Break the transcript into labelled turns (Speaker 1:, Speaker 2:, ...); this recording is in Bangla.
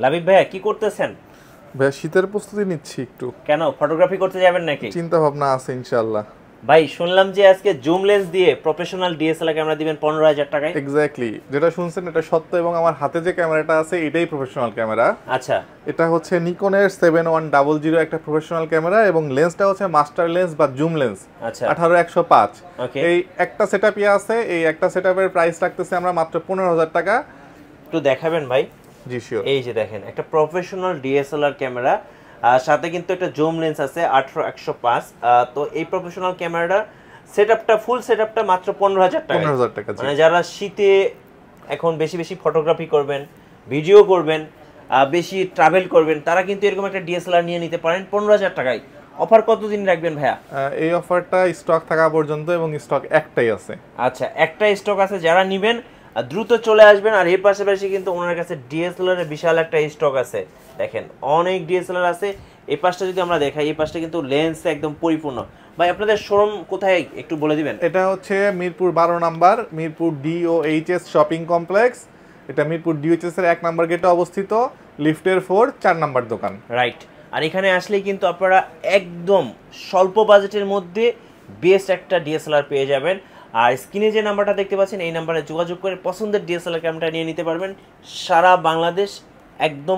Speaker 1: লাবিব ভাইয়া কি করতেছেন?
Speaker 2: ভাই শীতের প্রস্তুতি নিচ্ছি একটু।
Speaker 1: কেন, ফটোগ্রাফি করতে যাবেন নাকি?
Speaker 2: চিন্তা ভাবনা আছে ইনশাআল্লাহ।
Speaker 1: ভাই শুনলাম যে আজকে জুম লেন্স দিয়ে প্রফেশনাল ডিএসএলআর ক্যামেরা দিবেন 15,000 টাকায়।
Speaker 2: এক্স্যাক্টলি, যেটা শুনছেন এটা সত্য, এবং আমার হাতে যে ক্যামেরাটা আছে এটাই প্রফেশনাল ক্যামেরা।
Speaker 1: আচ্ছা
Speaker 2: এটা হচ্ছে নিকনের 7100 একটা প্রফেশনাল ক্যামেরা, এবং লেন্সটা হচ্ছে মাস্টার লেন্স বা জুম লেন্স
Speaker 1: আচ্ছা
Speaker 2: 18-105।
Speaker 1: ওকে,
Speaker 2: এই একটা সেটআপই আছে, এই একটা সেটআপের প্রাইস রাখতেছে আমরা মাত্র 15,000 টাকা।
Speaker 1: একটু দেখাবেন ভাই?
Speaker 2: জি শিওর।
Speaker 1: এই যে দেখেন একটা প্রফেশনাল ডিএসএলআর ক্যামেরা, সাথে কিন্তু একটা জুম লেন্স আছে 18-105। তো এই প্রফেশনাল ক্যামেরাটা ফুল সেটআপটা মাত্র 15,000 টাকা।
Speaker 2: 15,000 টাকা, জি।
Speaker 1: মানে যারা শীতে এখন বেশি বেশি ফটোগ্রাফি করবেন, ভিডিও করবেন, বেশি ট্রাভেল করবেন, তারা কিন্তু এরকম একটা ডিএসএলআর নিয়ে নিতে পারেন 15,000 টাকায়। অফার কতদিন রাখবেন ভাইয়া?
Speaker 2: এই অফারটা স্টক থাকা পর্যন্ত, এবং স্টক একটাই আছে।
Speaker 1: আচ্ছা একটা স্টক আছে, যারা নেবেন দ্রুত চলে আসবেন। আর এর পাশাপাশি কিন্তু ওনার কাছে ডিএসএলআর এর বিশাল একটা স্টক আছে, দেখেন অনেক ডিএসএলআর আছে। এই পাশটা যদি আমরা দেখাই, এই পাশটা কিন্তু লেন্স একদম পরিপূর্ণ। ভাই আপনাদের শোরুম কোথায় একটু বলে দিবেন?
Speaker 2: এটা হচ্ছে Mirpur 12 number, Mirpur DOHS shopping complex. এটা মিরপুর DOHS এর 1 নাম্বার গেটে অবস্থিত, লিফটের 4 নাম্বার দোকান।
Speaker 1: রাইট। আর এখানে আসলেই কিন্তু আপনারা একদম স্বল্প বাজেটের মধ্যে বেস্ট একটা ডিএসএলআর পেয়ে যাবেন। আর স্ক্রিনে যে নাম্বারটা দেখতে পাচ্ছেন, এই নাম্বারে যোগাযোগ করে পছন্দের ডিএসএলআর ক্যামেরাটা নিয়ে নিতে পারবেন। সারা বাংলাদেশ একদম